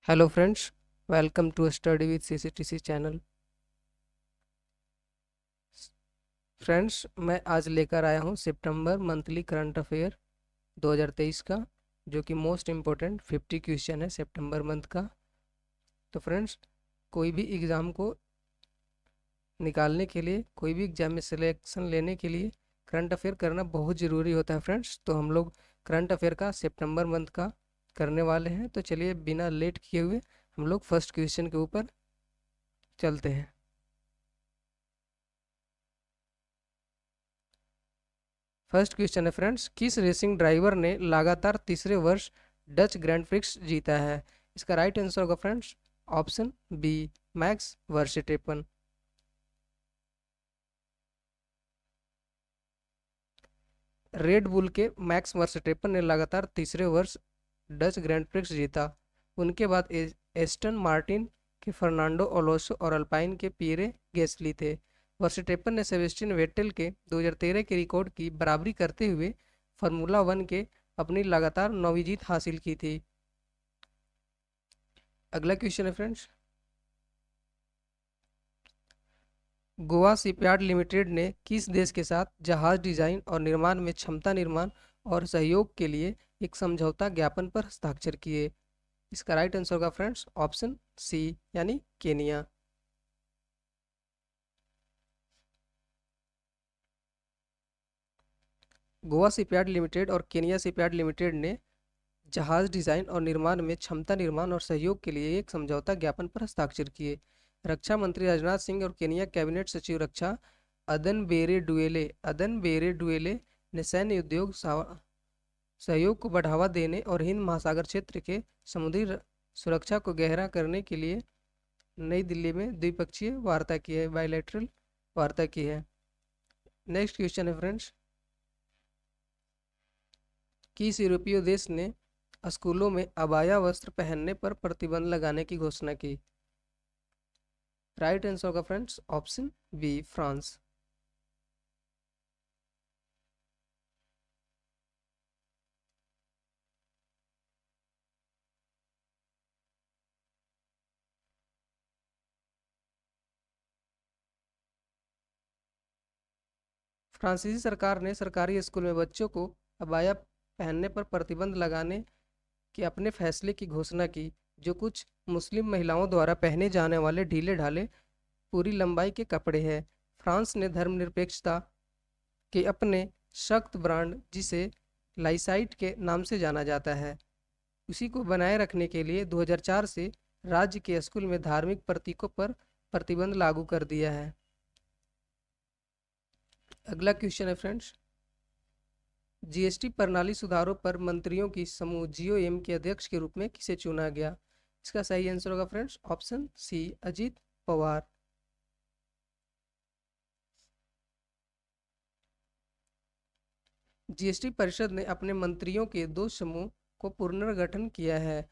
Hello friends, welcome to study with CCTC channel. Friends, मैं आज लेकर आया हूँ सितंबर मंथली करंट अफेयर 2023 का, जो कि मोस्ट इम्पोर्टेंट 50 क्वेश्चन है सितंबर मंथ का। तो फ्रेंड्स, कोई भी एग्ज़ाम को निकालने के लिए, कोई भी एग्ज़ाम में सिलेक्शन लेने के लिए करंट अफेयर करना बहुत ज़रूरी होता है फ्रेंड्स। तो हम लोग करंट अफेयर का सितंबर मंथ का करने वाले हैं। तो चलिए बिना लेट किए हुए हम लोग फर्स्ट क्वेश्चन के ऊपर चलते हैं। फर्स्ट क्वेश्चन है फ्रेंड्स, किस रेसिंग ड्राइवर ने लगातार तीसरे वर्ष डच ग्रैंड प्रिक्स जीता है? इसका राइट आंसर होगा friends option B, Max Verstappen. Red Bull के मैक्स वर्स्टेपन ने लगातार तीसरे वर्ष डच ग्रैंड प्रिक्स जीता। उनके बाद एस्टन मार्टिन के फर्नांडो अलोसो और अल्पाइन के पियरे गेस्ली थे। वर्स्टेपन ने सेबेस्टियन वेटेल के 2013 के रिकॉर्ड की बराबरी करते हुए फार्मूला वन के अपनी लगातार 9वीं जीत हासिल की थी। अगला क्वेश्चन है फ्रेंड्स, गोवा शिपयार्ड लिमिटेड ने किस देश के साथ जहाज डिजाइन और निर्माण में क्षमता निर्माण और सहयोग के लिए एक समझौता ज्ञापन पर हस्ताक्षर किए? इसका राइट आंसर होगा फ्रेंड्स ऑप्शन सी, यानी केनिया। गोवा शिपयार्ड लिमिटेड और केनिया शिपयार्ड लिमिटेड ने जहाज डिजाइन और निर्माण में क्षमता निर्माण और सहयोग के लिए एक समझौता ज्ञापन पर हस्ताक्षर किए। रक्षा मंत्री राजनाथ सिंह और केनिया कैबिनेट सचिव रक्षा अदन बेरे डुएले ने सैन्य उद्योग सहयोग को बढ़ावा देने और हिंद महासागर क्षेत्र के समुद्री सुरक्षा को गहरा करने के लिए नई दिल्ली में द्विपक्षीय वार्ता की है, बायलैटरल वार्ता की है। नेक्स्ट क्वेश्चन है फ्रेंड्स, किस यूरोपीय देश ने स्कूलों में अबाया वस्त्र पहनने पर प्रतिबंध लगाने की घोषणा की? राइट आंसर होगा फ्रेंड्स ऑप्शन बी, फ्रांस। फ्रांसीसी सरकार ने सरकारी स्कूल में बच्चों को अबाया पहनने पर प्रतिबंध लगाने के अपने फैसले की घोषणा की, जो कुछ मुस्लिम महिलाओं द्वारा पहने जाने वाले ढीले ढाले पूरी लंबाई के कपड़े हैं। फ्रांस ने धर्मनिरपेक्षता के अपने सख्त ब्रांड, जिसे लाइसाइट के नाम से जाना जाता है, उसी को बनाए रखने के लिए 2004 से राज्य के स्कूल में धार्मिक प्रतीकों पर प्रतिबंध लागू कर दिया है। अगला क्वेश्चन है फ्रेंड्स, जीएसटी प्रणाली सुधारों पर मंत्रियों की समूह जीओएम के अध्यक्ष के रूप में किसे चुना गया? इसका सही आंसर होगा friends option C, Ajit Pawar. GST परिषद ने अपने मंत्रियों के दो समूह को पुनर्गठन किया है,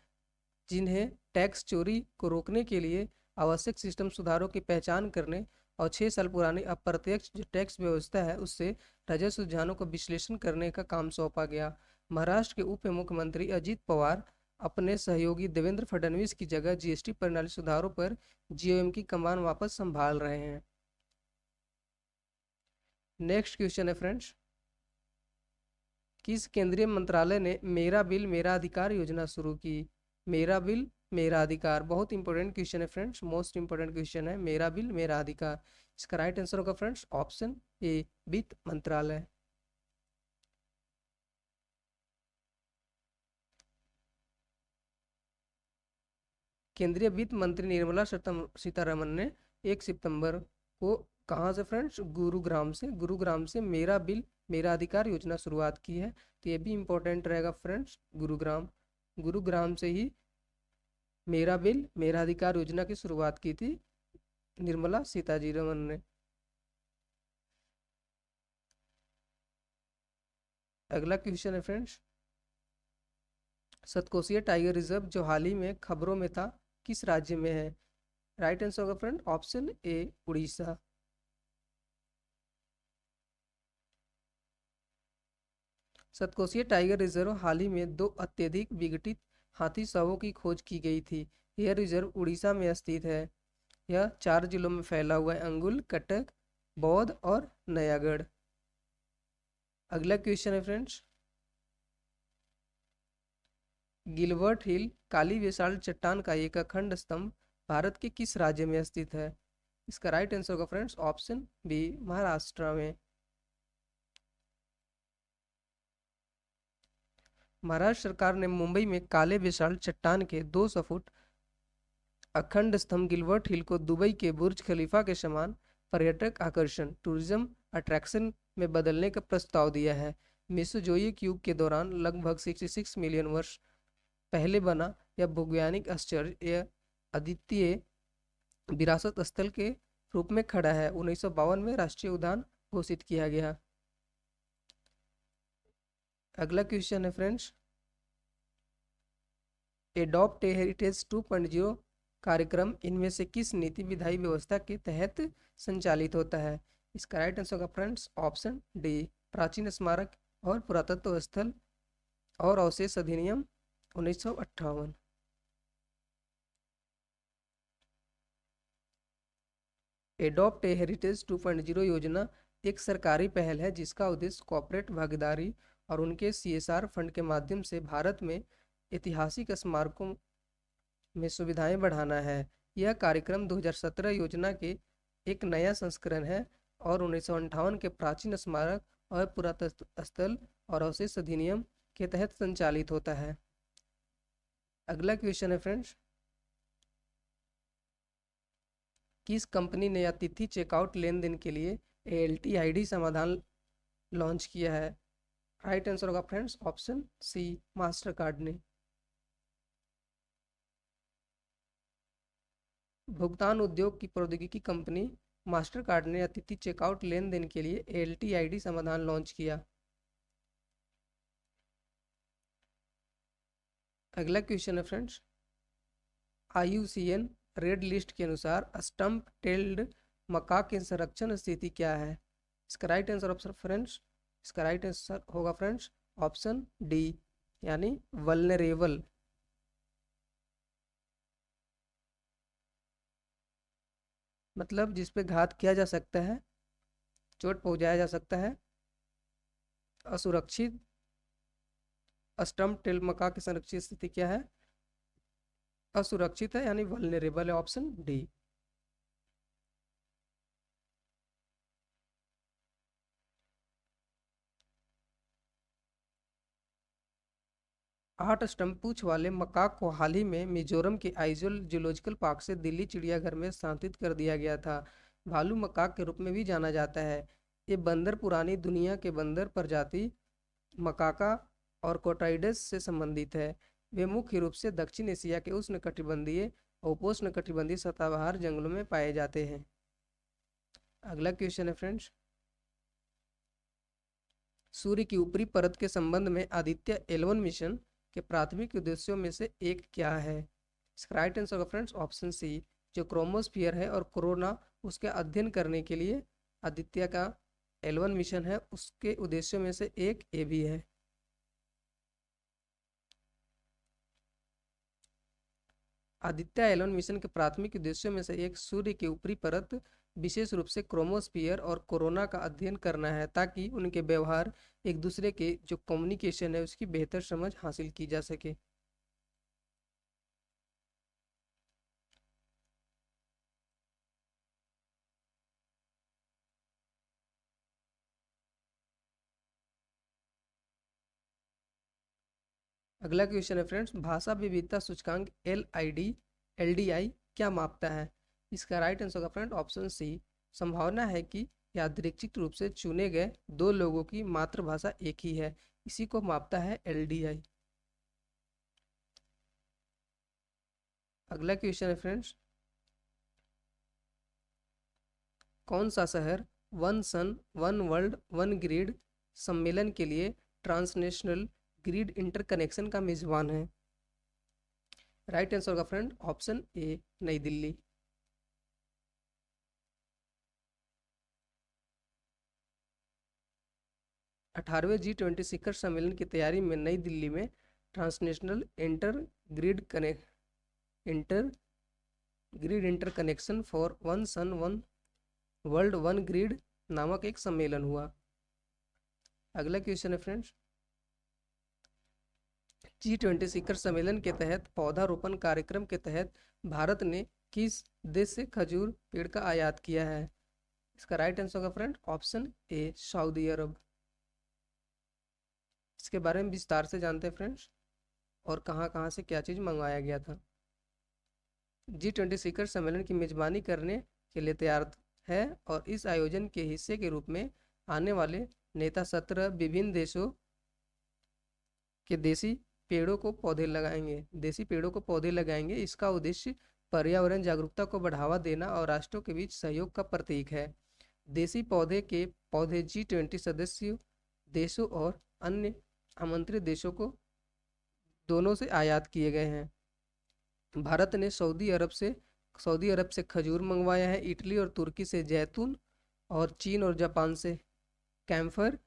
जिन्हें टैक्स चोरी को रोकने के लिए आवश्यक सिस्टम सुधारों की पहचान करने और 6 साल पुरानी अप्रत्यक्ष जो टैक्स व्यवस्था है उससे राजस्व रुझानों का विश्लेषण करने का काम सौंपा गया। महाराष्ट्र के उप मुख्यमंत्री अजीत पवार अपने सहयोगी देवेंद्र फडणवीस की जगह जीएसटी प्रणाली सुधारों पर जीओएम की कमान वापस संभाल रहे हैं। नेक्स्ट क्वेश्चन है फ्रेंड्स, किस केंद्रीय मंत्रालय ने मेरा बिल मेरा अधिकार योजना शुरू की? मेरा बिल मेरा अधिकार बहुत इंपॉर्टेंट क्वेश्चन है फ्रेंड्स, मोस्ट इंपॉर्टेंट क्वेश्चन है, मेरा बिल मेरा अधिकार। इसका राइट आंसर होगा फ्रेंड्स ऑप्शन ए, वित्त मंत्रालय। केंद्रीय वित्त मंत्री निर्मला सीतारमन ने 1 सितंबर को कहाँ से फ्रेंड्स, गुरुग्राम से मेरा बिल मेरा अधिकार योजना शुरुआत की है। तो ये भी इंपॉर्टेंट रहेगा फ्रेंड्स, गुरुग्राम से ही मेरा बिल मेरा अधिकार योजना की शुरुआत की थी निर्मला सीतारमन ने। अगला क्वेश्चन है फ्रेंड्स, सतकोसिया टाइगर रिजर्व जो हाल ही में खबरों में था, किस राज्य में है? राइट आंसर होगा friend option A, Orissa. Satkosia tiger reserve हाल ही में दो अत्यधिक विघटित हाथी शवों की खोज की गई थी। यह रिजर्व उड़ीसा में स्थित है। यह 4 जिलों में फैला हुआ है, अंगुल, कटक, बौद्ध और नयागढ़। अगला क्वेश्चन है फ्रेंड्स, गिलबर्ट हिल काली विशाल चट्टान का एक अखंड स्तंभ भारत के किस राज्य में स्थित है? इसका राइट आंसर होगा फ्रेंड्स ऑप्शन बी, महाराष्ट्र में। महाराष्ट्र सरकार ने मुंबई में काले विशाल चट्टान के 200 फुट अखंड स्तंभ गिलबर्ट हिल को दुबई के बुर्ज खलीफा के समान पर्यटक आकर्षण टूरिज्म अट्रैक्शन में बदलने का प्रस्ताव दिया है। मेसोजोइक युग के दौरान लगभग 66 मिलियन वर्ष पहले बना यह भूवैज्ञानिक आश्चर्य यह अद्वितीय विरासत स्थल के रूप में खड़ा है। 1952 में राष्ट्रीय उद्यान घोषित किया गया। अगला क्वेश्चन है फ्रेंड्स, एडॉप्ट हेरिटेज 2.0 कार्यक्रम इनमें से किस नीति विधायी व्यवस्था के तहत संचालित होता है? इसका राइट आंसर होगा फ्रेंड्स ऑप्शन डी, प्राचीन स्मारक और पुरातत्व स्थल और अवशेष अधिनियम 1958। एडॉप्ट हेरिटेज 2.0 योजना एक सरकारी पहल है जिसका उद्देश्य कॉर्पोरेट भागीदारी और उनके CSR फंड के माध्यम से भारत में ऐतिहासिक स्मारकों में सुविधाएं बढ़ाना है। यह कार्यक्रम 2017 योजना के एक नया संस्करण है और 1958 के प्राचीन स्मारक और पुरातत्व स्थल और अवशेष अधिनियम के तहत संचालित होता है। अगला क्वेश्चन है फ्रेंड्स, किस कंपनी ने अतिथि चेकआउट लेन देन के लिए ALTID समाधान लॉन्च किया है? राइट आंसर होगा friends option C, Mastercard ने। भुगतान उद्योग की प्रौद्योगिकी कंपनी मास्टर कार्ड ने अतिथि चेकआउट लेन देन के लिए ALTID समाधान लॉन्च किया। अगला क्वेश्चन है फ्रेंड्स, IUCN रेड लिस्ट के अनुसार स्टंप टेल्ड मकाक की संरक्षण स्थिति क्या है? इसका राइट आंसर ऑप्शन फ्रेंड्स, इसका राइट आंसर होगा फ्रेंड्स ऑप्शन डी, यानी वल्नरेबल। मतलब जिस पे घात किया जा सकता है, चोट पहुंचाया जा सकता है, असुरक्षित। स्टंप टेल मका की संरक्षित स्थिति क्या है? असुरक्षित है, यानी वल्नरेबल है, ऑप्शन डी। आठ स्टंप पूंछ वाले मकाक को हाल ही में मिजोरम के आइजोल जूलॉजिकल पार्क से दिल्ली चिड़ियाघर में स्थानांतरित कर दिया गया था। भालू मकाक के रूप में भी जाना जाता है। ये बंदर पुरानी दुनिया के बंदर प्रजाति मकाका और कोटाइडस से संबंधित है। वे मुख्य रूप से दक्षिण एशिया के उष्णकटिबंधीय और उपोष्णकटिबंधीय सदाबहार जंगलों में पाए जाते हैं। अगला क्वेश्चन है फ्रेंड्स, सूर्य की ऊपरी परत के संबंध में आदित्य L1 मिशन के प्राथमिक उद्देश्यों में से एक क्या है? इसका राइट आंसर होगा फ्रेंड्स ऑप्शन सी, जो क्रोमोस्फियर है और कोरोना उसके अध्ययन करने के लिए आदित्य का L1 मिशन है, उसके उद्देश्यों में से एक ये भी है। आदित्य L1 मिशन के प्राथमिक उद्देश्यों में से एक सूर्य की ऊपरी परत विशेष रूप से क्रोमोस्फियर और कोरोना का अध्ययन करना है ताकि उनके व्यवहार, एक दूसरे के जो कम्युनिकेशन है उसकी बेहतर समझ हासिल की जा सके। अगला क्वेश्चन है फ्रेंड्स, भाषा विविधता सूचकांक LID LDI क्या मापता है? इसका राइट आंसर होगा फ्रेंड ऑप्शन सी, संभावना है कि यादृच्छिक रूप से चुने गए दो लोगों की मातृभाषा एक ही है, इसी को मापता है LDI। अगला क्वेश्चन है फ्रेंड्स, कौन सा शहर one sun one world one grid सम्मेलन के लिए ट्रांसनेशनल ग्रिड इंटरकनेक्शन का मेजबान है? राइट आंसर होगा फ्रेंड ऑप्शन ए, नई दिल्ली। अठारहवें G20 शिखर सम्मेलन की तैयारी में नई दिल्ली में transnational inter grid connect inter grid interconnection for one sun one world one grid नामक एक सम्मेलन हुआ। अगला क्वेश्चन है फ्रेंड्स, G20 शिखर सम्मेलन के तहत पौधारोपण कार्यक्रम के तहत भारत ने किस देश से खजूर पेड़ का आयात किया है? इसका राइट आंसर होगा फ्रेंड ऑप्शन ए, सऊदी अरब। इसके बारे में विस्तार से जानते हैं फ्रेंड्स, और कहाँ कहाँ से क्या चीज़ मंगवाया गया था। G20 शिखर सम्मेलन की मेजबानी करने के लिए तैयार है और इस आयोजन के हिस्से के रूप में आने वाले नेता 17 विभिन्न देशों के देसी पेड़ों को पौधे लगाएंगे। इसका उद्देश्य पर्यावरण जागरूकता को बढ़ावा देना और राष्ट्रों के बीच सहयोग का प्रतीक है। देसी पौधे G20 सदस्य देशों और अन्य आमंत्रित देशों को दोनों से आयात किए गए हैं। भारत ने सऊदी अरब से खजूर मंगवाया है, इटली और तुर्की से जैतून और चीन और जापान से कैम्फर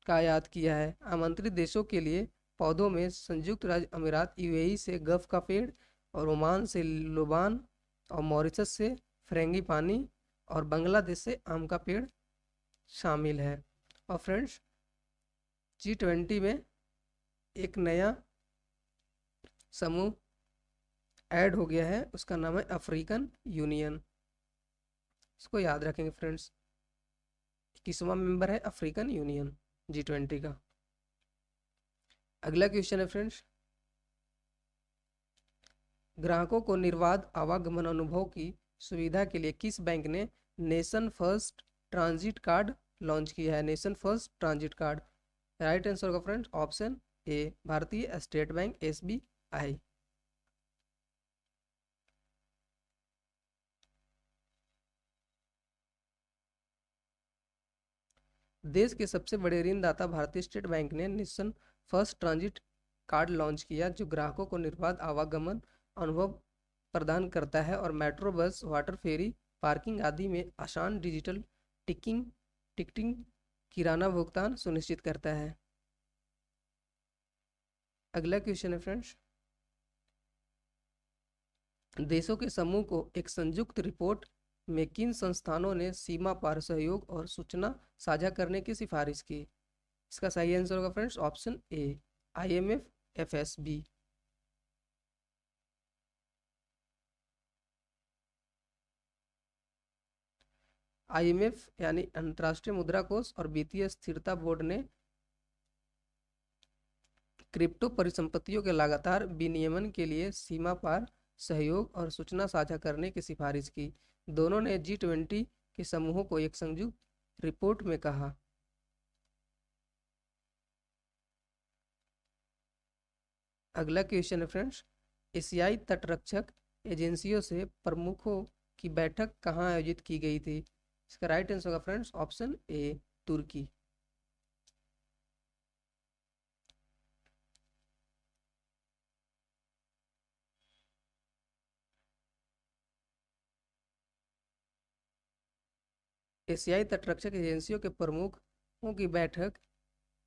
का आयात किया है। आमंत्रित देशों के लिए पौधों में संयुक्त राज्य अमीरात यूएई से गफ का पेड़ और ओमान से लुबान और मॉरिशस से फ्रेंगिपानी और बांग्लादेश से आम का पेड़ शामिल है। और फ्रेंड्स, G20 में एक नया समूह ऐड हो गया है, उसका नाम है अफ्रीकन यूनियन। इसको याद रखेंगे फ्रेंड्स, 21वां मेंबर है अफ्रीकन यूनियन G20 का। अगला क्वेश्चन है फ्रेंड्स, ग्राहकों को निर्बाध आवागमन अनुभव की सुविधा के लिए किस बैंक ने nation first transit card launch किया है? Nation first transit card, right answer होगा फ्रेंड्स ऑप्शन ए, भारतीय स्टेट बैंक SBI। देश के सबसे बड़े ऋणदाता भारतीय स्टेट बैंक ने nation first transit card launch किया, जो ग्राहकों को निर्बाध आवागमन अनुभव प्रदान करता है और मेट्रो, बस, वाटर फेरी, पार्किंग आदि में आसान डिजिटल टिकटिंग किराना भुगतान सुनिश्चित करता है। अगला क्वेश्चन है फ्रेंड्स, देशों के समूह को एक संयुक्त रिपोर्ट में किन संस्थानों ने सीमा पार सहयोग और सूचना साझा करने की सिफारिश की? इसका सही आंसर होगा friends option A, IMF FSB। IMF यानी अंतर्राष्ट्रीय मुद्रा कोष और वित्तीय स्थिरता बोर्ड ने क्रिप्टो परिसंपत्तियों के लगातार विनियमन के लिए सीमा पार सहयोग और सूचना साझा करने की सिफारिश की। दोनों ने G20 के समूहों को एक संयुक्त रिपोर्ट में कहा। अगला क्वेश्चन है फ्रेंड्स, एशियाई तटरक्षक एजेंसियों से प्रमुखों की बैठक कहाँ आयोजित की गई थी? इसका राइट आंसर होगा फ्रेंड्स ऑप्शन ए, तुर्की। एशियाई तटरक्षक एजेंसियों के प्रमुखों की बैठक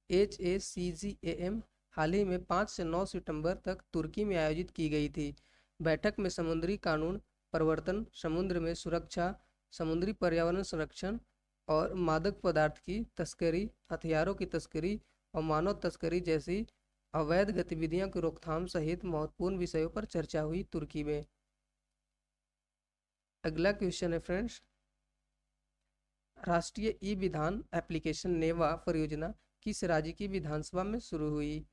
HACGAM हाल ही में 5 से 9 सितंबर तक तुर्की में आयोजित की गई थी। बैठक में समुद्री कानून प्रवर्तन, समुद्र में सुरक्षा, समुद्री पर्यावरण संरक्षण और मादक पदार्थ की तस्करी, हथियारों की तस्करी और मानव तस्करी जैसी अवैध गतिविधियों की रोकथाम सहित महत्वपूर्ण विषयों पर चर्चा हुई तुर्की में। अगला क्वेश्चन है फ्रेंड्स, राष्ट्रीय ई विधान एप्लीकेशन नेवा परियोजना किस राज्य की विधानसभा में शुरू हुई?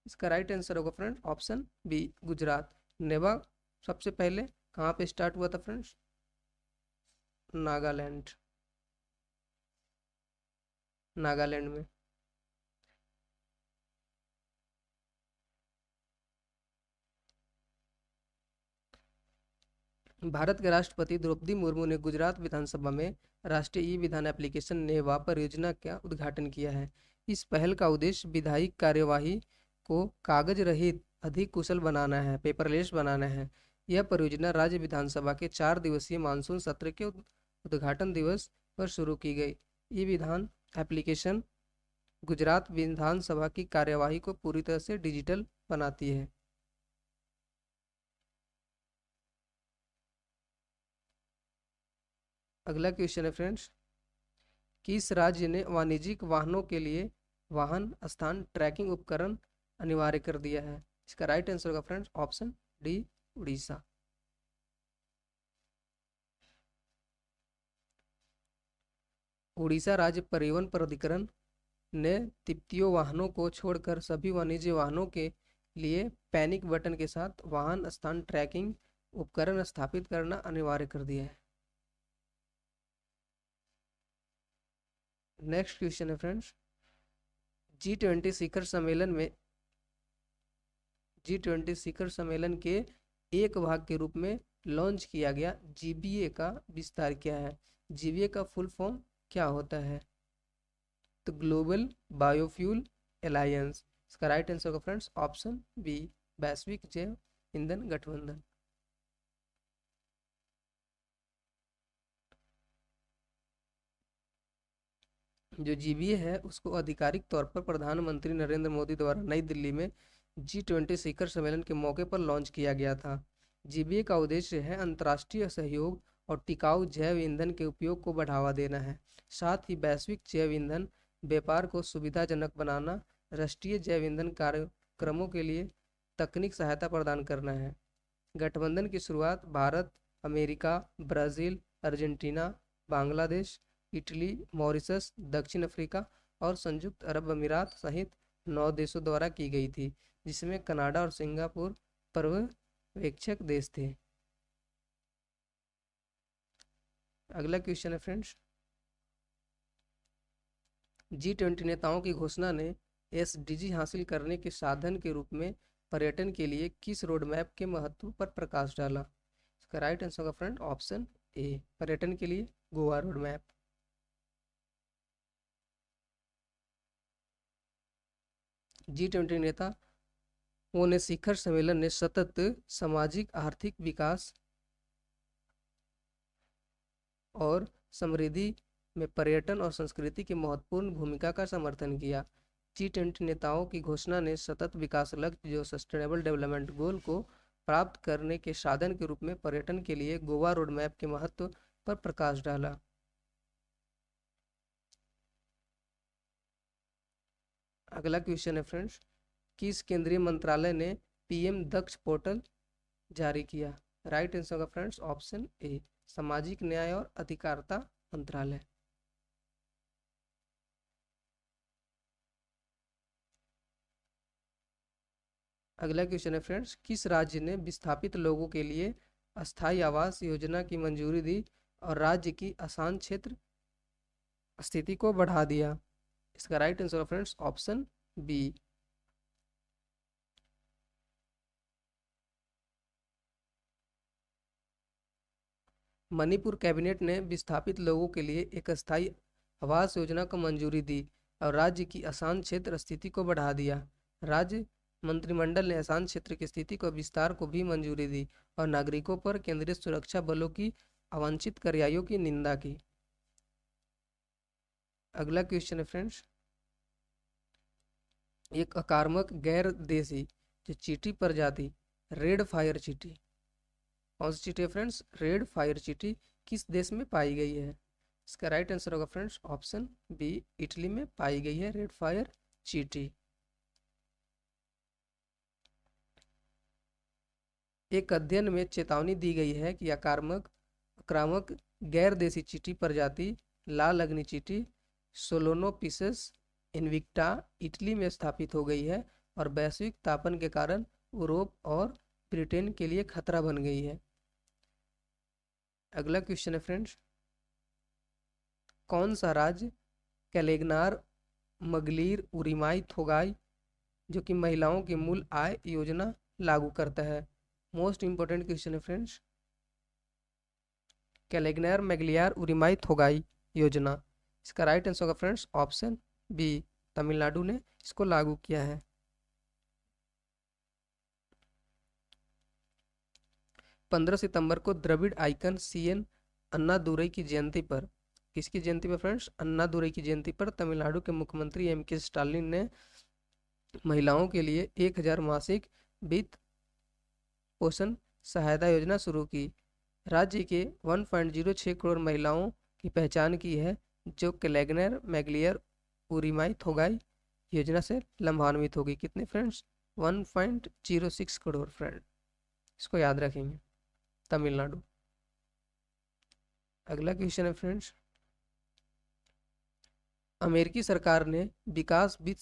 इसका राइट आंसर होगा फ्रेंड ऑप्शन बी, गुजरात। नेवा सबसे पहले कहाँ पे स्टार्ट हुआ था फ्रेंड्स? नागालैंड में। भारत के राष्ट्रपति द्रौपदी मुर्मू ने गुजरात विधानसभा में राष्ट्रीय ई विधान एप्लीकेशन नेवा परियोजना का उद्घाटन किया है। इस पहल का उद्देश्य विधायी कार्यवाही को कागज रहित अधिक कुशल बनाना है, पेपरलेस बनाना है। यह परियोजना राज्य विधानसभा के 4 दिवसीय मानसून सत्र के उद्घाटन दिवस पर शुरू की गई। ई विधान एप्लीकेशन गुजरात विधानसभा की कार्यवाही को पूरी तरह से डिजिटल बनाती है। अगला क्वेश्चन है फ्रेंड्स, किस राज्य ने वाणिज्यिक वाहनों के लिए वाहन स्थान ट्रैकिंग उपकरण अनिवार्य कर दिया है? इसका राइट आंसर होगा friends option D, Orissa. Orissa राज्य परिवहन प्राधिकरण ने तिब्बतीय वाहनों को छोड़कर सभी वाणिज्य वाहनों के लिए पैनिक बटन के साथ वाहन स्थान ट्रैकिंग उपकरण स्थापित करना अनिवार्य कर दिया है। नेक्स्ट क्वेश्चन है फ्रेंड्स, G20 शिखर सम्मेलन में G20 शिखर सम्मेलन के एक भाग के रूप में लॉन्च किया गया जीबीए का विस्तार क्या है? जीबीए का फुल फॉर्म क्या होता है? तो ग्लोबल बायोफ्यूल अलायंस। इसका राइट आंसर होगा फ्रेंड्स ऑप्शन बी, वैश्विक जैव ईंधन गठबंधन। जो जीबीए है उसको आधिकारिक तौर पर प्रधानमंत्री नरेंद्र मोदी द्वारा नई दिल्ली में G20 शिखर सम्मेलन के मौके पर लॉन्च किया गया था। जीबीए का उद्देश्य है अंतर्राष्ट्रीय सहयोग और टिकाऊ जैव ईंधन के उपयोग को बढ़ावा देना है, साथ ही वैश्विक जैव ईंधन व्यापार को सुविधाजनक बनाना, राष्ट्रीय जैव ईंधन कार्यक्रमों के लिए तकनीक सहायता प्रदान करना है। गठबंधन की शुरुआत Bharat, America, Brazil, Argentina, Bangladesh, Italy, Mauritius, दक्षिण अफ्रीका और संयुक्त अरब अमीरात सहित 9 देशों द्वारा की गई थी, जिसमें कनाडा और सिंगापुर पर्यवेक्षक देश थे। अगला क्वेश्चन है फ्रेंड्स, G20 नेताओं की घोषणा ने एसडीजी हासिल करने के साधन के रूप में पर्यटन के लिए किस रोड मैप के महत्व पर प्रकाश डाला? इसका राइट आंसर होगा फ्रेंड ऑप्शन ए, पर्यटन के लिए गोवा रोड मैप। G20 नेताओं ने शिखर सम्मेलन ने सतत सामाजिक आर्थिक विकास और समृद्धि में पर्यटन और संस्कृति की महत्वपूर्ण भूमिका का समर्थन किया। G20 नेताओं की घोषणा ने सतत विकास लक्ष्य जो सस्टेनेबल डेवलपमेंट गोल को प्राप्त करने के साधन के रूप में पर्यटन के लिए गोवा रोड मैप के महत्व पर प्रकाश डाला। अगला क्वेश्चन है फ्रेंड्स, किस केंद्रीय मंत्रालय ने पीएम दक्ष पोर्टल जारी किया? राइट आंसर होगा फ्रेंड्स ऑप्शन ए, सामाजिक न्याय और अधिकारिता मंत्रालय। अगला क्वेश्चन है फ्रेंड्स, किस राज्य ने विस्थापित लोगों के लिए अस्थायी आवास योजना की मंजूरी दी और राज्य की आसान क्षेत्र स्थिति को बढ़ा दिया? इसका राइट आंसर है friends option B. Manipur cabinet ने विस्थापित लोगों के लिए एक अस्थायी आवास योजना को मंजूरी दी और राज्य की आसान क्षेत्र स्थिति को बढ़ा दिया। राज्य मंत्रिमंडल ने आसान क्षेत्र की स्थिति को विस्तार को भी मंजूरी दी और नागरिकों पर केंद्रीय सुरक्षा बलों की अवांछित कार्रवाइयों की निंदा की। अगला क्वेश्चन है फ्रेंड्स, एक आक्रामक गैर देशी जो चींटी प्रजाति रेड फायर चींटी, कौन सी चींटी है फ्रेंड्स? रेड फायर चींटी किस देश में पाई गई है? इसका राइट आंसर होगा फ्रेंड्स ऑप्शन बी, इटली में पाई गई है रेड फायर चींटी। एक अध्ययन में चेतावनी दी गई है कि आक्रामक गैर देशी चींटी प्रजाति लाल अग्नि चींटी सोलोनोपिसस इनविक्टा इटली में स्थापित हो गई है और वैश्विक तापन के कारण यूरोप और ब्रिटेन के लिए खतरा बन गई है। अगला क्वेश्चन है फ्रेंड्स, कौन सा राज्य कैलेगनार मगलीर उरिमाई थोगाई जो कि महिलाओं की मूल आय योजना लागू करता है? मोस्ट इंपोर्टेंट क्वेश्चन है फ्रेंड्स, कैलेगनार मैगलियार उरिमाई थोगाई योजना। इसका राइट आंसर होगा फ्रेंड्स ऑप्शन बी, तमिलनाडु ने इसको लागू किया है। पंद्रह सितंबर को द्रविड़ आइकन CN अन्नादुरई की जयंती पर, किसकी जयंती पर फ्रेंड्स? अन्नादुरई की जयंती पर तमिलनाडु के मुख्यमंत्री MK स्टालिन ने महिलाओं के लिए 1000 मासिक वित्त पोषण सहायता योजना शुरू की। राज्य के 1.06 करोड़ महिलाओं की पहचान की है जो क्लेगनर मैग्लियर उरिमाई थोगाई योजना से लाभान्वित होगी। कितने फ्रेंड्स? 1.06 करोड़ फ्रेंड, इसको याद रखेंगे। तमिलनाडु। अगला क्वेश्चन है फ्रेंड्स, अमेरिकी सरकार के विकास वित्त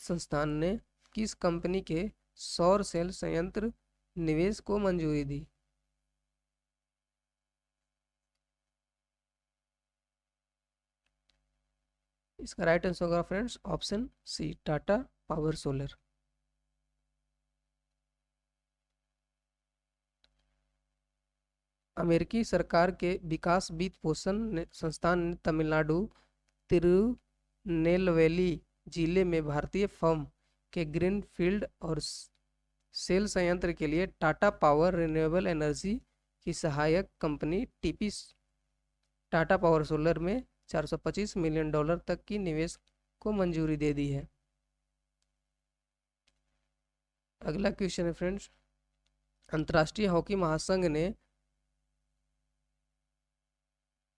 संस्थान ने किस कंपनी के सौर सेल संयंत्र निवेश को मंजूरी दी? इसका राइट आंसर होगा friends option C, Tata Power Solar. अमेरिकी सरकार के विकास वित्त पोषण संस्थान ने तमिलनाडु तिरुनेलवेली जिले में भारतीय फर्म के ग्रीनफील्ड और सेल संयंत्र के लिए टाटा पावर रिन्यूएबल एनर्जी की सहायक कंपनी टाटा पावर सोलर में $425 मिलियन तक की निवेश को मंजूरी दे दी है। अगला क्वेश्चन है फ्रेंड्स, अंतर्राष्ट्रीय हॉकी महासंघ ने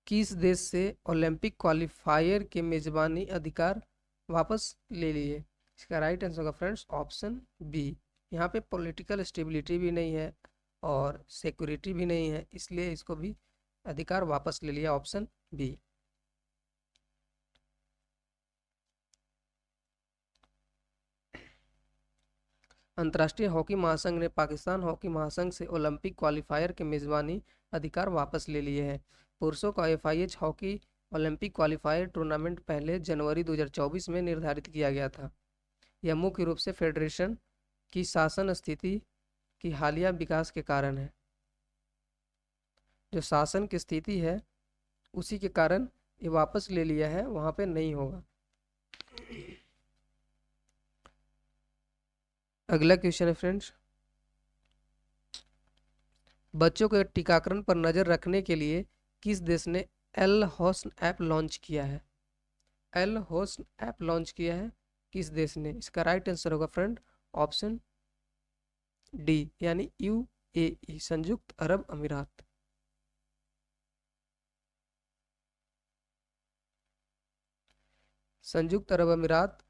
किस देश से ओलंपिक क्वालिफायर के मेजबानी अधिकार वापस ले लिए? इसका राइट आंसर होगा फ्रेंड्स ऑप्शन बी। यहाँ पे पॉलिटिकल स्टेबिलिटी भी नहीं है और सिक्योरिटी भी नहीं है, इसलिए इसको भी अधिकार वापस ले लिया, ऑप्शन बी। अंतर्राष्ट्रीय हॉकी महासंघ ने पाकिस्तान हॉकी महासंघ से ओलंपिक क्वालिफायर के मेजबानी अधिकार वापस ले लिए हैं। पुरुषों का FIH hockey Olympic qualifier tournament पहले जनवरी 2024 में निर्धारित किया गया था। यह मुख्य रूप से फेडरेशन की शासन स्थिति की हालिया विकास के कारण है। जो शासन की स्थिति है उसी के कारण ये वापस ले लिया है, वहां पे नहीं होगा। अगला क्वेश्चन है फ्रेंड्स, बच्चों के टीकाकरण पर नजर रखने के लिए किस देश ने एल होस्ट ऐप लॉन्च किया है? एल होस्ट ऐप लॉन्च किया है किस देश ने? इसका राइट आंसर होगा फ्रेंड ऑप्शन डी, यानी UAE, संयुक्त अरब अमीरात। संयुक्त अरब अमीरात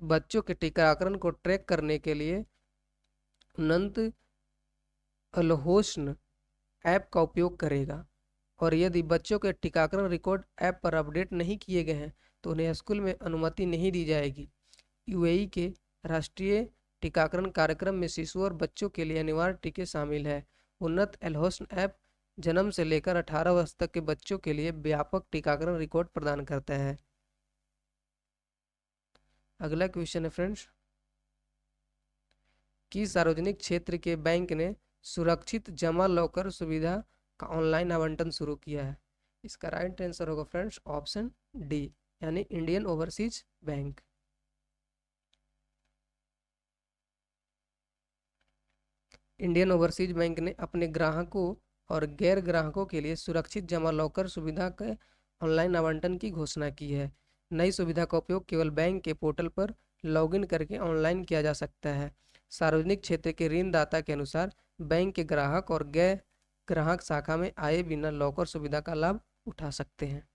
बच्चों के टीकाकरण को ट्रैक करने के लिए उन्नत अलहोस्न ऐप का उपयोग करेगा, और यदि बच्चों के टीकाकरण रिकॉर्ड ऐप पर अपडेट नहीं किए गए हैं तो उन्हें स्कूल में अनुमति नहीं दी जाएगी। UAE के राष्ट्रीय टीकाकरण कार्यक्रम में शिशु और बच्चों के लिए अनिवार्य टीके शामिल है। उन्नत अलहोस्न ऐप जन्म से लेकर 18 वर्ष तक के बच्चों के लिए व्यापक टीकाकरण रिकॉर्ड प्रदान करता है। अगला क्वेश्चन है फ्रेंड्स, किस सार्वजनिक क्षेत्र के बैंक ने सुरक्षित जमा लॉकर सुविधा का ऑनलाइन आवंटन शुरू किया है? इसका राइट आंसर होगा फ्रेंड्स ऑप्शन डी, यानी Indian overseas bank. Indian overseas bank ने अपने ग्राहकों और गैर ग्राहकों के लिए सुरक्षित जमा लॉकर सुविधा के ऑनलाइन आवंटन की घोषणा की है। नई सुविधा का उपयोग केवल बैंक के पोर्टल पर लॉगिन करके ऑनलाइन किया जा सकता है। सार्वजनिक क्षेत्र के ऋणदाता के अनुसार बैंक के ग्राहक और गैर ग्राहक शाखा में आए बिना लॉकर सुविधा का लाभ उठा सकते हैं।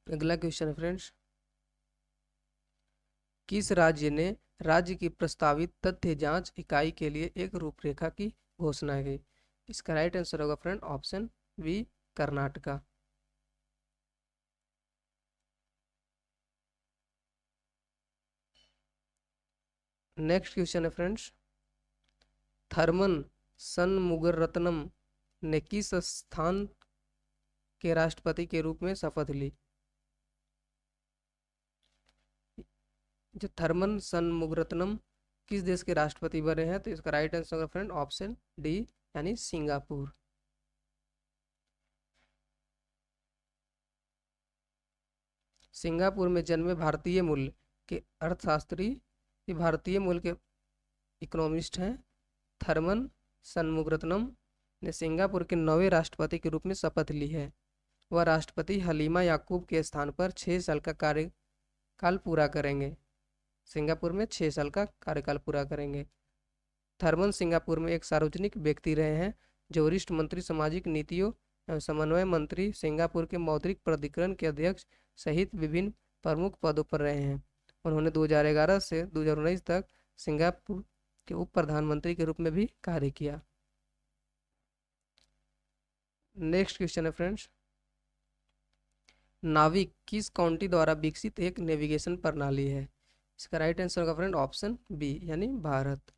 अगला क्वेश्चन है फ्रेंड्स, किस राज्य ने राज्य की प्रस्तावित तथ्य जांच इकाई के लिए एक रूपरेखा की घोषणा की? इसका राइट आंसर होगा friend option B, Karnataka. Next question है फ्रेंड्स, थर्मन सनमुगरत्नम ने किस स्थान के राष्ट्रपति के रूप में शपथ ली? जो थर्मन सनमुगरत्नम किस देश के राष्ट्रपति बने हैं? तो इसका राइट आंसर होगा फ्रेंड ऑप्शन डी, यानी सिंगापुर। सिंगापुर में जन्मे भारतीय मूल के अर्थशास्त्री, भारतीय मूल के इकोनॉमिस्ट हैं थर्मन सनमुगरत्नम ने सिंगापुर के 9वें राष्ट्रपति के रूप में शपथ ली है। वह राष्ट्रपति हलीमा याकूब के स्थान पर 6 साल का कार्यकाल पूरा करेंगे। सिंगापुर में 6 साल का कार्यकाल पूरा करेंगे। थर्मन सिंगापुर में एक सार्वजनिक व्यक्ति रहे हैं जो वरिष्ठ मंत्री सामाजिक नीतियों एवं समन्वय मंत्री, सिंगापुर के मौद्रिक प्राधिकरण के अध्यक्ष सहित विभिन्न प्रमुख पदों पर रहे हैं। उन्होंने 2011 से 2019 तक सिंगापुर के उप प्रधानमंत्री के रूप में भी कार्य किया। नेक्स्ट क्वेश्चन है फ्रेंड्स, नाविक किस काउंटी द्वारा विकसित एक नेविगेशन प्रणाली है? इसका राइट आंसर होगा फ्रेंड ऑप्शन बी यानी भारत।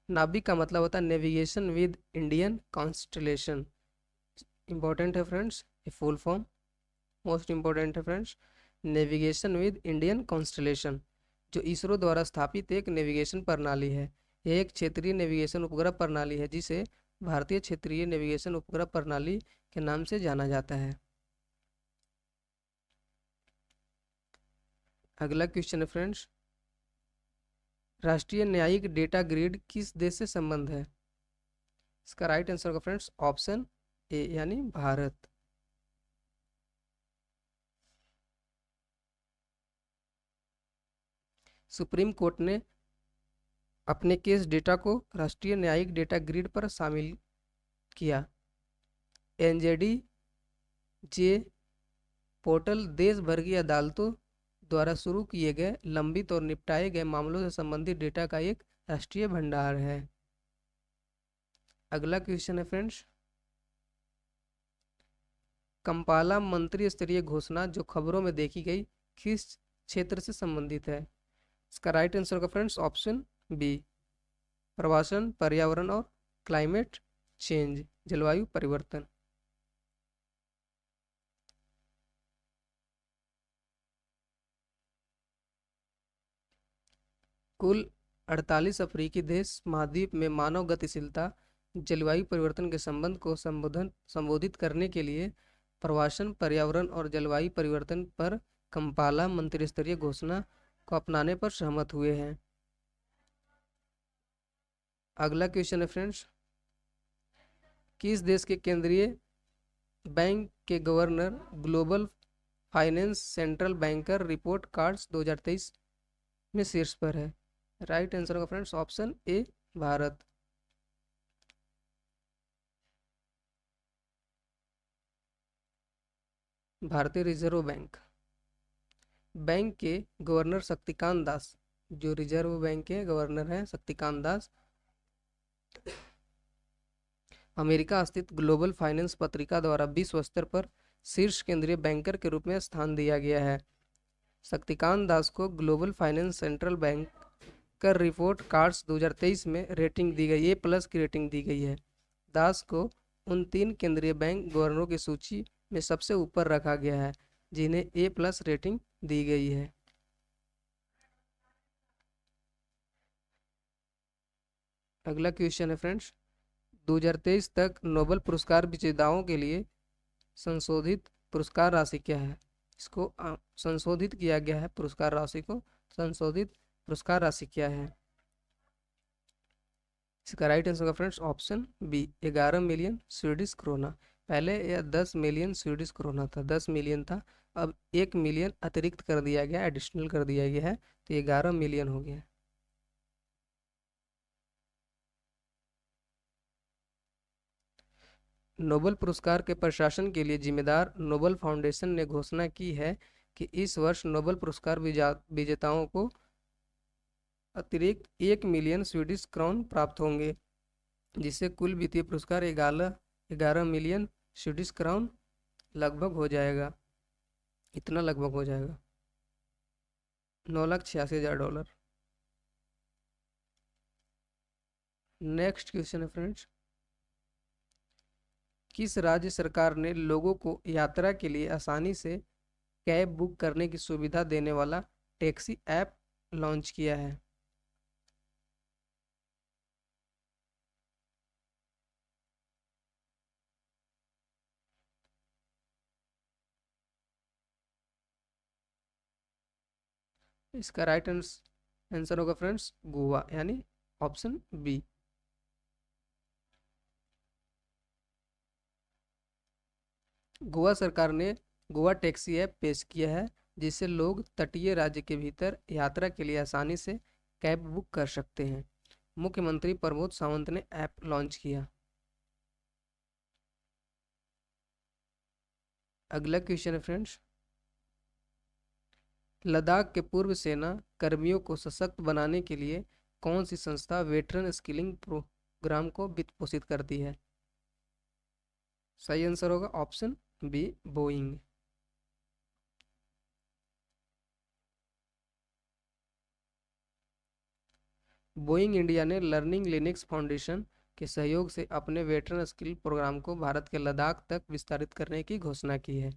नाविक का मतलब होता है navigation with Indian constellation. Important है फ्रेंड्स, ये फुल फॉर्म मोस्ट इंपॉर्टेंट है friends, navigation with Indian constellation, जो इसरो द्वारा स्थापित एक नेविगेशन प्रणाली है। यह एक क्षेत्रीय नेविगेशन उपग्रह प्रणाली है जिसे भारतीय क्षेत्रीय नेविगेशन उपग्रह प्रणाली के नाम से जाना जाता है। अगला क्वेश्चन है फ्रेंड्स, राष्ट्रीय न्यायिक डेटा ग्रिड किस देश से संबंध है? इसका राइट आंसर होगा फ्रेंड्स ऑप्शन ए यानी भारत। सुप्रीम कोर्ट ने अपने केस डेटा को राष्ट्रीय न्यायिक डेटा ग्रिड पर शामिल किया। एनजेडी जे पोर्टल देश भर की अदालतों द्वारा शुरू किए गए लंबित और निपटाए गए मामलों से संबंधित डेटा का एक राष्ट्रीय भंडार है। अगला क्वेश्चन है फ्रेंड्स, कंपाला मंत्री स्तरीय घोषणा जो खबरों में देखी गई किस क्षेत्र से संबंधित है? इसका राइट आंसर होगा फ्रेंड्स ऑप्शन बी, प्रवासन, पर्यावरण और क्लाइमेट चेंज, जलवायु परिवर्तन। कुल 48 अफ्रीकी देश महाद्वीप में मानव गतिशीलता, जलवायु परिवर्तन के संबंध को संबोधित करने के लिए प्रवासन, पर्यावरण और जलवायु परिवर्तन पर कंपाला मंत्रिस्तरीय घोषणा को अपनाने पर सहमत हुए हैं। अगला क्वेश्चन है फ्रेंड्स, किस देश के केंद्रीय बैंक के governor global finance central banker report cards 2023 में शीर्ष पर है? राइट आंसर होगा फ्रेंड्स ऑप्शन ए भारत। भारतीय रिजर्व बैंक। बैंक के गवर्नर शक्तिकांत दास, जो रिजर्व बैंक के गवर्नर हैं शक्तिकांत दास, अमेरिका स्थित ग्लोबल फाइनेंस पत्रिका द्वारा विश्व स्तर पर शीर्ष केंद्रीय बैंकर के रूप में स्थान दिया गया है। शक्तिकांत दास को global finance central banker report cards 2023 में रेटिंग दी गई, A+ की रेटिंग दी गई है। दास को उन 3 केंद्रीय बैंक गवर्नरों की सूची में सबसे ऊपर रखा गया है जिन्हें A+ रेटिंग दी गई है। अगला क्वेश्चन है फ्रेंड्स, 2023 तक नोबेल पुरस्कार विजेताओं के लिए संशोधित पुरस्कार राशि क्या है? इसको संशोधित किया गया है पुरस्कार राशि को, संशोधित पुरस्कार राशि क्या है? इसका राइट आंसर होगा friends option B, 11 million Swedish krona. पहले यह 10 मिलियन स्वीडिश क्रोना था, 10 मिलियन था, अब 1 मिलियन अतिरिक्त कर दिया गया, एडिशनल कर दिया गया है, तो 11 मिलियन हो गया। नोबेल पुरस्कार के प्रशासन के लिए जिम्मेदार नोबेल फाउंडेशन ने घोषणा की है कि इस वर्ष नोबेल पुरस्कार विजेताओं को अतिरिक्त 1 मिलियन स्वीडिश क्राउन प्राप्त होंगे, जिससे कुल वित्तीय पुरस्कार 11 मिलियन स्वीडिश क्राउन लगभग हो जाएगा। इतना लगभग हो जाएगा, $9,86,000। नेक्स्ट क्वेश्चन है फ्रेंड्स, किस राज्य सरकार ने लोगों को यात्रा के लिए आसानी से कैब बुक करने की सुविधा देने वाला टैक्सी ऐप लॉन्च किया है? इसका राइट आंसर होगा फ्रेंड्स गोवा यानी ऑप्शन बी। गोवा सरकार ने गोवा टैक्सी ऐप पेश किया है, जिससे लोग तटीय राज्य के भीतर यात्रा के लिए आसानी से कैब बुक कर सकते हैं। मुख्यमंत्री प्रमोद सावंत ने ऐप लॉन्च किया। अगला क्वेश्चन है फ्रेंड्स, लद्दाख के पूर्व सेना कर्मियों को सशक्त बनाने के लिए कौन सी संस्था वेटरन स्किलिंग प्रोग्राम को वित्त पोषित करती है? सही आंसर होगा option B, Boeing. Boeing India ने लर्निंग लिनक्स फाउंडेशन के सहयोग से अपने वेटरन स्किल प्रोग्राम को भारत के लद्दाख तक विस्तारित करने की घोषणा की है।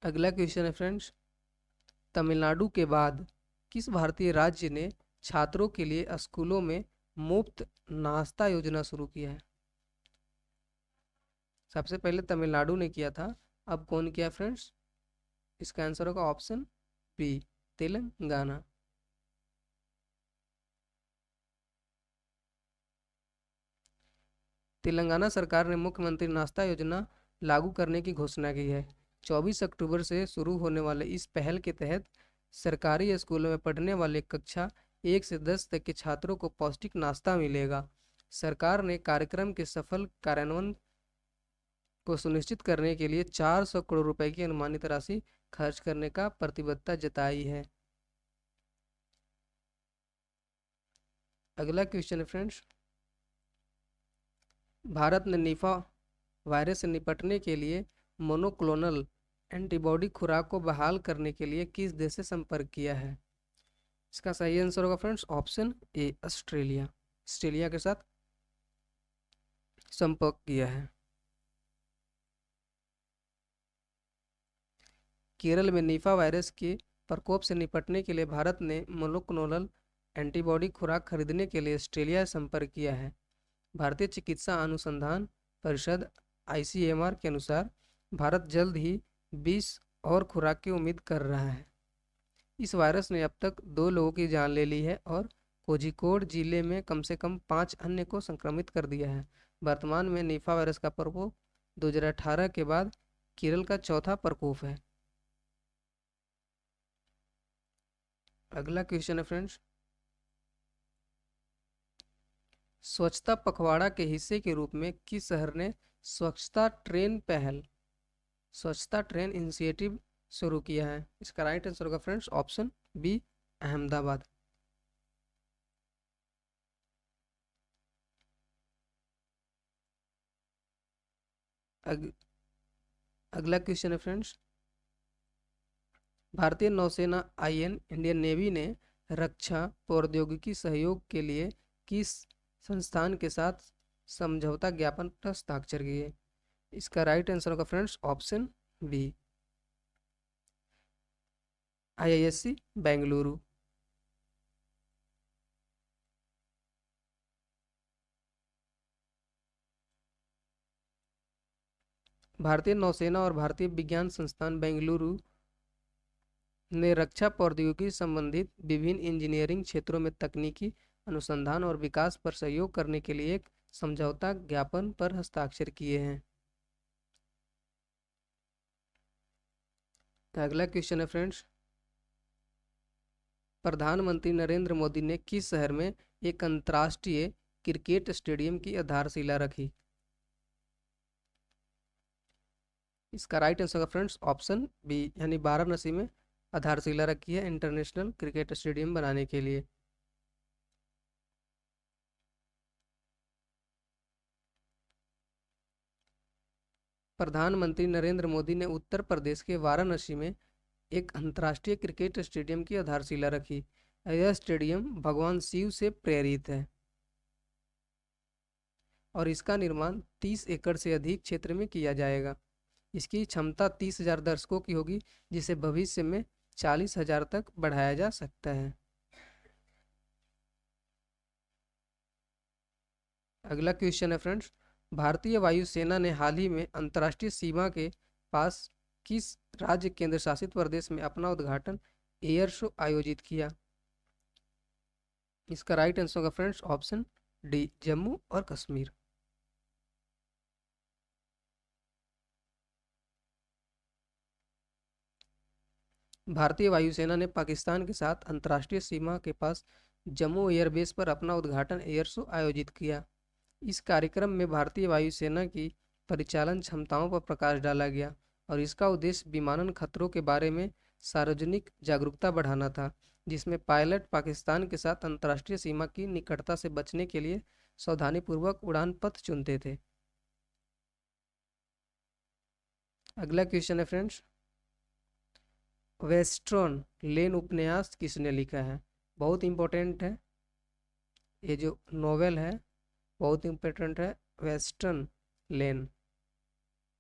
अगला क्वेश्चन है फ्रेंड्स, तमिलनाडु के बाद किस भारतीय राज्य ने छात्रों के लिए स्कूलों में मुफ्त नाश्ता योजना शुरू किया है? सबसे पहले तमिलनाडु ने किया था, अब कौन किया फ्रेंड्स? इसका आंसर होगा ऑप्शन बी, तेलंगाना। तेलंगाना सरकार ने मुख्यमंत्री नाश्ता योजना लागू करने की घोषणा की है। 24 अक्टूबर से शुरू होने वाले इस पहल के तहत सरकारी स्कूलों में पढ़ने वाले कक्षा 1 से 10 तक के छात्रों को पौष्टिक नाश्ता मिलेगा। सरकार ने कार्यक्रम के सफल कार्यान्वयन को सुनिश्चित करने के लिए 400 करोड़ रुपए की अनुमानित राशि खर्च करने का प्रतिबद्धता जताई है। अगला क्वेश्चन है फ्रेंड्स, भारत ने निफा वायरस से निपटने के लिए मोनोक्लोनल एंटीबॉडी खुराक को बहाल करने के लिए किस देश से संपर्क किया है? इसका सही आंसर होगा friends option A, Australia. Australia के साथ संपर्क किया है। केरल में निफा वायरस के प्रकोप से निपटने के लिए भारत ने मोनोक्लोनल एंटीबॉडी खुराक खरीदने के लिए ऑस्ट्रेलिया से संपर्क किया है। भारतीय चिकित्सा अनुसंधान परिषद ICMR के अनुसार भारत जल्द ही 20 और खुराक की उम्मीद कर रहा है। इस वायरस ने अब तक 2 लोगों की जान ले ली है और कोझिकोड जिले में कम से कम 5 अन्य को संक्रमित कर दिया है। वर्तमान में निफा वायरस का प्रकोप 2018 के बाद केरल का चौथा प्रकोप है। अगला क्वेश्चन है फ्रेंड्स, स्वच्छता पखवाड़ा के हिस्से के रूप में किस शहर ने स्वच्छता ट्रेन इनिशिएटिव शुरू किया है? इसका राइट आंसर होगा फ्रेंड्स ऑप्शन बी, अहमदाबाद। अगला क्वेश्चन है फ्रेंड्स, भारतीय नौसेना इंडियन नेवी ने रक्षा प्रौद्योगिकी सहयोग के लिए किस संस्थान के साथ समझौता ज्ञापन पर हस्ताक्षर किए? इसका राइट आंसर होगा friends option B, IISc Bengaluru. भारतीय नौसेना और भारतीय विज्ञान संस्थान बेंगलुरु ने रक्षा प्रौद्योगिकी संबंधित विभिन्न इंजीनियरिंग क्षेत्रों में तकनीकी अनुसंधान और विकास पर सहयोग करने के लिए एक समझौता ज्ञापन पर हस्ताक्षर किए हैं। अगला क्वेश्चन है फ्रेंड्स, प्रधानमंत्री नरेंद्र मोदी ने किस शहर में एक अंतर्राष्ट्रीय क्रिकेट स्टेडियम की आधारशिला रखी? इसका राइट आंसर होगा फ्रेंड्स ऑप्शन बी, यानी वाराणसी में आधारशिला रखी है इंटरनेशनल क्रिकेट स्टेडियम बनाने के लिए। प्रधानमंत्री नरेंद्र मोदी ने उत्तर प्रदेश के वाराणसी में एक अंतर्राष्ट्रीय क्रिकेट स्टेडियम की आधारशिला रखी। यह स्टेडियम भगवान शिव से प्रेरित है और इसका निर्माण 30 एकड़ से अधिक क्षेत्र में किया जाएगा। इसकी क्षमता 30,000 दर्शकों की होगी, जिसे भविष्य में 40,000 तक बढ़ाया जा सकता है। अगला क्वेश्चन है फ्रेंड्स, भारतीय वायुसेना ने हाल ही में अंतर्राष्ट्रीय सीमा के पास किस राज्य केंद्र शासित प्रदेश में अपना उद्घाटन एयर शो आयोजित किया? इसका राइट आंसर होगा फ्रेंड्स ऑप्शन डी जम्मू और कश्मीर। भारतीय वायुसेना ने पाकिस्तान के साथ अंतर्राष्ट्रीय सीमा के पास जम्मू एयरबेस पर अपना उद्घाटन एयर शो आयोजित किया। इस कार्यक्रम में भारतीय वायुसेना की परिचालन क्षमताओं पर प्रकाश डाला गया और इसका उद्देश्य विमानन खतरों के बारे में सार्वजनिक जागरूकता बढ़ाना था, जिसमें पायलट पाकिस्तान के साथ अंतर्राष्ट्रीय सीमा की निकटता से बचने के लिए सावधानीपूर्वक उड़ान पथ चुनते थे। अगला क्वेश्चन है फ्रेंड्स, वेस्टर्न लेन उपन्यास किसने लिखा है? बहुत इंपॉर्टेंट है, ये जो नोवेल है बहुत इंपॉर्टेंट है। वेस्टर्न लेन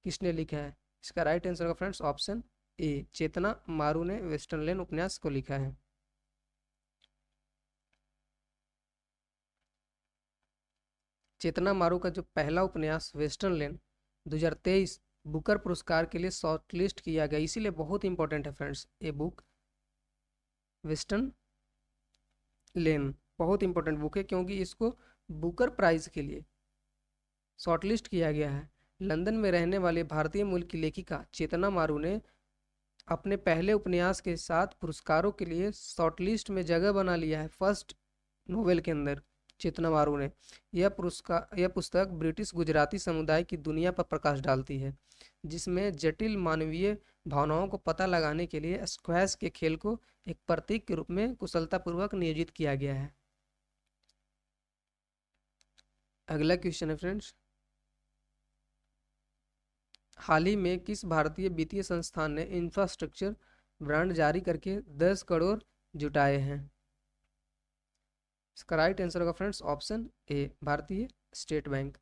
किसने लिखा है? इसका राइट आंसर होगा फ्रेंड्स ऑप्शन ए, चेतना मारू ने वेस्टर्न लेन उपन्यास को लिखा है। चेतना मारू का जो पहला उपन्यास वेस्टर्न लेन 2023 बुकर पुरस्कार के लिए शॉर्टलिस्ट किया गया, इसीलिए बहुत इंपॉर्टेंट है फ्रेंड्स ये बुक। वेस्टर्न लेन बहुत इंपॉर्टेंट बुक है क्योंकि इसको बुकर प्राइज के लिए शॉर्टलिस्ट किया गया है। लंदन में रहने वाले भारतीय मूल की लेखिका चेतना मारू ने अपने पहले उपन्यास के साथ पुरस्कारों के लिए शॉर्टलिस्ट में जगह बना लिया है। फर्स्ट नोवेल के अंदर चेतना मारू ने यह पुस्तक ब्रिटिश गुजराती समुदाय की दुनिया पर प्रकाश डालती है, जिसमें जटिल मानवीय भावनाओं को पता लगाने के लिए स्क्वैश के खेल को एक प्रतीक के रूप में कुशलतापूर्वक नियोजित किया गया है। अगला क्वेश्चन है फ्रेंड्स, हाल ही में किस भारतीय वित्तीय संस्थान ने इंफ्रास्ट्रक्चर ब्रांड जारी करके 10 करोड़ जुटाए हैं? इसका राइट आंसर होगा फ्रेंड्स ऑप्शन ए, भारतीय स्टेट बैंक।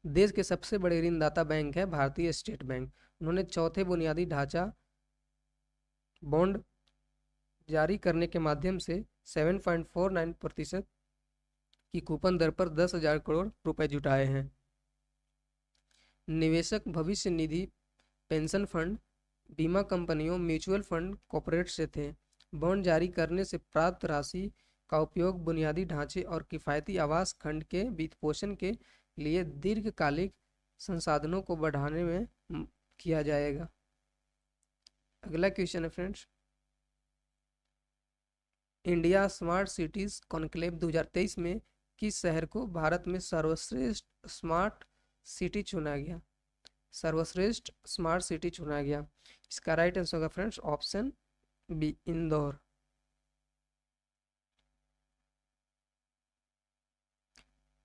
देश के सबसे बड़े ऋणदाता बैंक है भारतीय स्टेट बैंक। उन्होंने चौथे बुनियादी ढांचा बॉन्ड जारी करने के माध्यम से 7.49% की कूपन दर पर 10,000 करोड़ रुपए जुटाए हैं। निवेशक भविष्य निधि, पेंशन फंड, बीमा कंपनियों, म्यूचुअल फंड, कॉर्पोरेट से थे। बॉन्ड जारी करने से प्राप्त राशि का उपयोग बुनियादी ढांचे और किफ़ायती आवास खंड के वित्तपोषण के लिए दीर्घकालिक संसाधनों को बढ़ाने में किया जाएगा। अगला क्वेश्चन है friends, India smart cities conclave 2023 में किस शहर को भारत में सर्वश्रेष्ठ स्मार्ट सिटी चुना गया? सर्वश्रेष्ठ स्मार्ट सिटी चुना गया। इसका राइट आंसर होगा friends option B, Indore.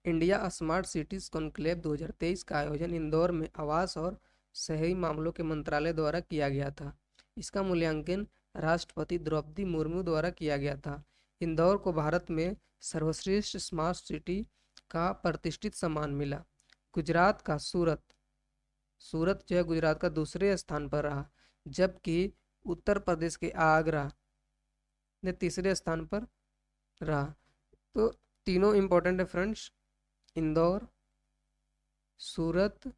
India smart cities conclave 2023 का आयोजन इंदौर में आवास और शहरी मामलों के मंत्रालय द्वारा किया गया था। इसका मूल्यांकन राष्ट्रपति द्रौपदी मुर्मू द्वारा किया गया था। इंदौर को भारत में सर्वश्रेष्ठ स्मार्ट सिटी का प्रतिष्ठित सम्मान मिला। गुजरात का सूरत जो है गुजरात का दूसरे स्थान पर रहा, जबकि उत्तर प्रदेश के आगरा ने तीसरे स्थान पर रहा। तो तीनों इंपॉर्टेंट है फ्रेंड्स, इंदौर, सूरत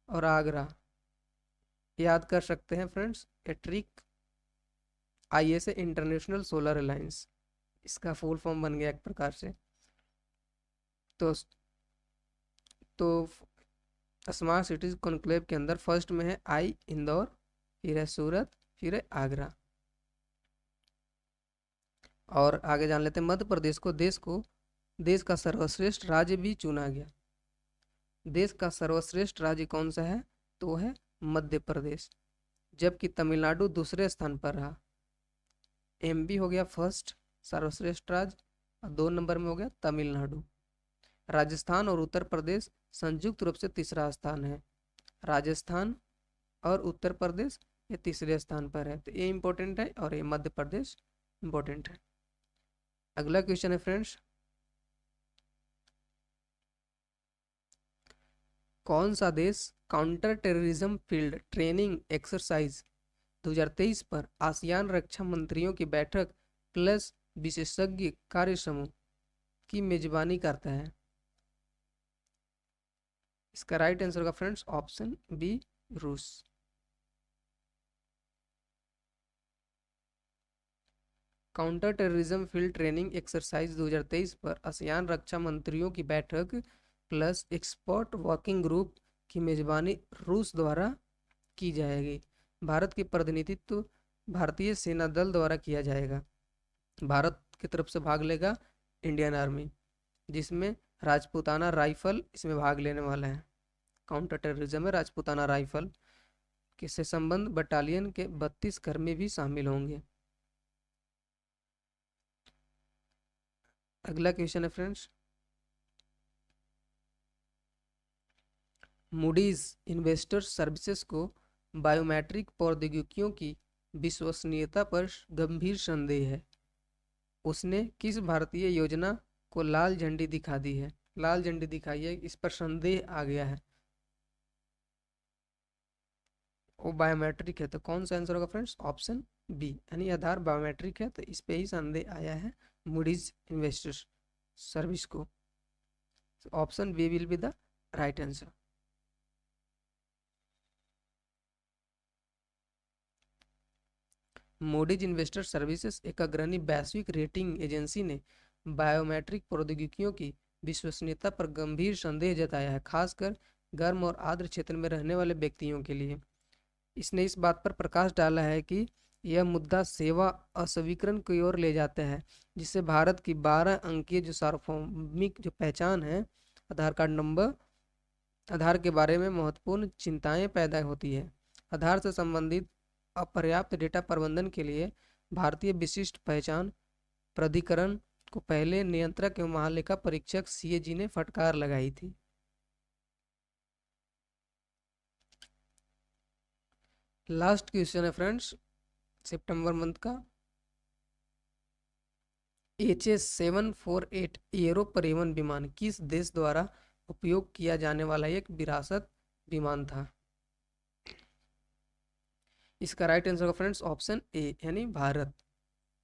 और आगरा। याद कर सकते हैं friends, a trick ISA international solar alliance, इसका फुल फॉर्म बन गया एक प्रकार से। तो स्मार्ट सिटीज कॉन्क्लेव के अंदर फर्स्ट में है इंदौर, फिर है सूरत, फिर है आगरा। और आगे जान लेते हैं, मध्य प्रदेश को देश का सर्वश्रेष्ठ राज्य भी चुना गया। देश का सर्वश्रेष्ठ राज्य कौन सा है? तो है मध्य प्रदेश, जबकि तमिलनाडु दूसरे स्थान पर रहा। MP हो गया फर्स्ट सर्वश्रेष्ठ राज्य और 2 नंबर में हो गया तमिलनाडु। राजस्थान और उत्तर प्रदेश संयुक्त रूप से तीसरा स्थान है। राजस्थान और उत्तर प्रदेश ये तीसरे स्थान पर है। तो ये इंपॉर्टेंट है और ये मध्य प्रदेश इंपॉर्टेंट है। अगला क्वेश्चन है फ्रेंड्स, कौन सा देश counter terrorism field training exercise 2023 पर आसियान रक्षा मंत्रियों की बैठक प्लस विशेषज्ञ कार्य समूह की मेजबानी करता है? इसका राइट आंसर होगा फ्रेंड्स ऑप्शन बी, रूस। Counter terrorism field training exercise 2023 पर आसियान रक्षा मंत्रियों की बैठक प्लस एक्सपर्ट वर्किंग ग्रुप की मेजबानी रूस द्वारा की जाएगी। भारत की प्रतिनिधित्व भारतीय सेना दल द्वारा किया जाएगा। भारत की तरफ से भाग लेगा इंडियन आर्मी, जिसमें राजपूताना राइफल इसमें भाग लेने वाला है। काउंटर टेररिज्म में राजपूताना राइफल के से संबंध बटालियन के 32 कर्मी भी शामिल होंगे। अगला क्वेश्चन है फ्रेंड्स, मूडीज इन्वेस्टर्स सर्विसेज को बायोमेट्रिक प्रौद्योगिकियों की विश्वसनीयता पर गंभीर संदेह है। उसने किस भारतीय योजना को लाल झंडी दिखा दी है? लाल झंडी दिखाई है, इस पर संदेह आ गया है। वो बायोमेट्रिक है, तो कौन सा आंसर होगा फ्रेंड्स? ऑप्शन बी, यानी आधार बायोमेट्रिक है तो इस पे ही संदेह आया है मूडीज इन्वेस्टर्स सर्विस को। Option B will be the right answer. Moody's Investor Services एक अग्रणी वैश्विक रेटिंग एजेंसी ने बायोमेट्रिक प्रौद्योगिकियों की विश्वसनीयता पर गंभीर संदेह जताया है, खासकर गर्म और आर्द्र क्षेत्र में रहने वाले व्यक्तियों के लिए। इसने इस बात पर प्रकाश डाला है कि यह मुद्दा सेवा अस्वीकरण की ओर ले जाता है, जिससे भारत की 12 अंकीय जो सार्वभौमिक जो पहचान है, आधार कार्ड नंबर, आधार के बारे में महत्वपूर्ण चिंताएं पैदा होती है। आधार से संबंधित अपर्याप्त डेटा प्रबंधन के लिए भारतीय विशिष्ट पहचान प्राधिकरण को पहले नियंत्रक एवं महालेखा परीक्षक CAG ने फटकार लगाई थी। लास्ट क्वेश्चन है फ्रेंड्स सितंबर मंथ का, HS-748 एरो परिवहन विमान किस देश द्वारा उपयोग किया जाने वाला एक विरासत विमान था? इसका राइट आंसर होगा फ्रेंड्स ऑप्शन ए, यानी भारत।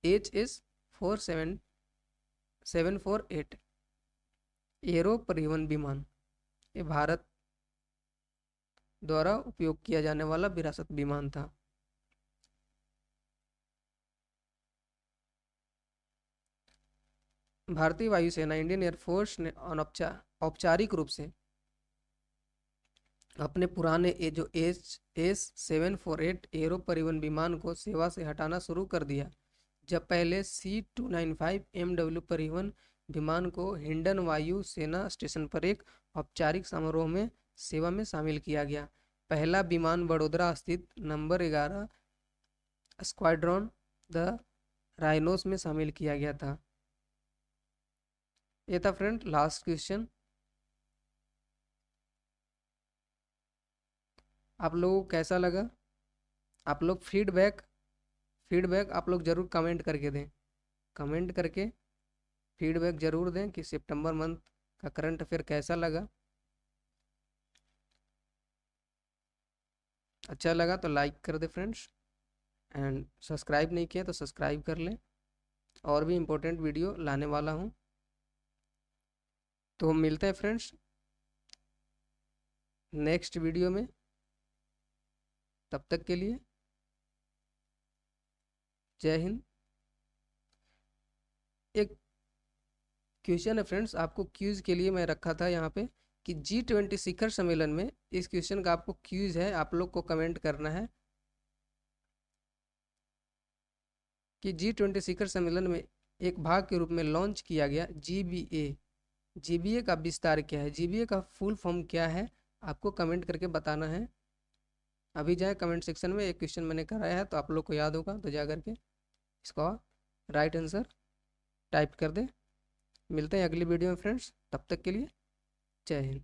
HS-748 एरो परिवहन विमान ये भारत द्वारा उपयोग किया जाने वाला विरासत विमान था। भारतीय वायुसेना इंडियन एयरफोर्स ने औपचारिक रूप से अपने पुराने जो HS-748 एरो परिवहन विमान को सेवा से हटाना शुरू कर दिया, जब पहले C-295 MW परिवहन विमान को हिंडन वायु सेना स्टेशन पर एक औपचारिक समारोह में सेवा में शामिल किया गया। पहला विमान वडोदरा स्थित नंबर 11 स्क्वाड्रॉन द राइनोस में शामिल किया गया था। ये था फ्रेंड लास्ट क्वेश्चन। आप लोगों को कैसा लगा? आप लोग फीडबैक आप लोग जरूर कमेंट करके दें। कमेंट करके फीडबैक जरूर दें कि सितंबर मंथ का करंट अफेयर कैसा लगा। अच्छा लगा तो लाइक कर दे फ्रेंड्स, एंड सब्सक्राइब नहीं किया तो सब्सक्राइब कर लें, और भी इम्पोर्टेंट वीडियो लाने वाला हूँ। तो मिलते हैं फ्रेंड्स नेक्स्ट वीडियो में, तब तक के लिए जय हिंद। एक क्वेश्चन है फ्रेंड्स, आपको क्यूज के लिए मैं रखा था यहाँ पे कि G20 शिखर सम्मेलन में, इस क्वेश्चन का आपको क्यूज है, आप लोग को कमेंट करना है कि G20 शिखर सम्मेलन में एक भाग के रूप में लॉन्च किया गया GBA का विस्तार क्या है? GBA का फुल फॉर्म क्या है? आपको कमेंट करके बताना है। अभी जाए कमेंट सेक्शन में, एक क्वेश्चन मैंने कराया है तो आप लोग को याद होगा, तो जा करके इसका राइट आंसर टाइप कर दे। मिलते हैं अगली वीडियो में फ्रेंड्स, तब तक के लिए जय हिंद।